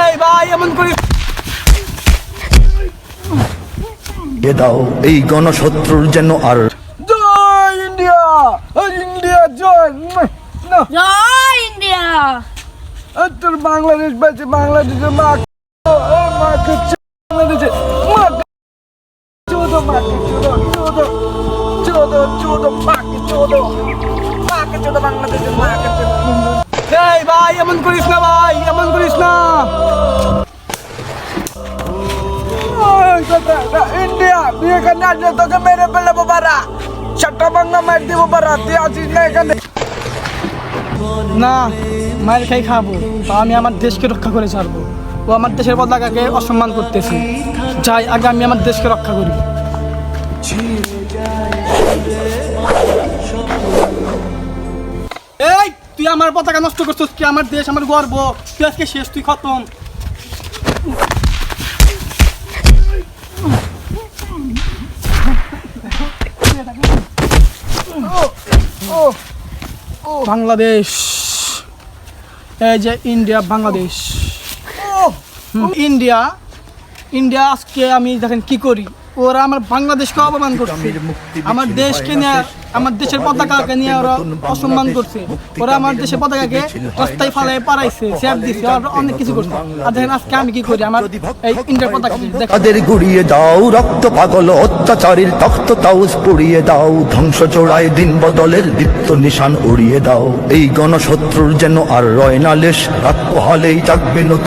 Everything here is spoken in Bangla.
এই ভাই এমন করিস এ দাও এই গণশত্রুর যেন আর জয় ইন্ডিয়া ইন্ডিয়া জয় না জয় ইন্ডিয়া। তোর বাংলাদেশ বেঁচে বাংলাদেশের মা মাকে বাংলাদেশে মা চোদো মাকে চোদো চোদো চোদো মাকে চোদো বাংলাদেশের মাকে এই ভাই এমন করিস না ভাই এমন করিস না ইন্ডিয়া তুই এখানে আসলে তোকে মেরে ফেলে বাবারা চারটা বাংলা মার দিব বাবা তুই আসিস না এখানে না মায়ের খাই খাবো তা আমি আমার দেশকে রক্ষা করে ছাড়বো ও আমার দেশের পতাকাকে অসম্মান করতেছে যাই আগে আমি আমার দেশকে রক্ষা করি এই তুই আমার পতাকা নষ্ট করছিস কি আমার দেশ আমার গর্ব তুই আজকে শেষ তুই খতম বাংলাদেশ এই যে ইন্ডিয়া বাংলাদেশ ইন্ডিয়া ইন্ডিয়া আজকে আমি দেখেন কি করি ওরা আমার বাংলাদেশকে অপমান করছে আমার দেশকে নিয়ে আমার দেশের পতাকাকে নিয়ে ওরা অসম্মান করছে ওরা আমার দেশের পতাকাকে রাস্তায় ফালায় পারাইছে স্যাপ দিচ্ছে আর অনেক কিছু করছে আর দেখেন আজকে আমি কি করি আমার এই ইন্ডিয়ার পতাকাকে তাদের গুড়িয়ে দাও রক্ত পাগল অত্যাচারীর তখ্ত তাউস পুড়িয়ে দাও ধ্বংস চোড়ায় দিন বদলের দীপ্ত নিশান উড়িয়ে দাও এই গণশত্রুর যেন আর রয় না লেশ রাত পোহালেই জাগবে নতুন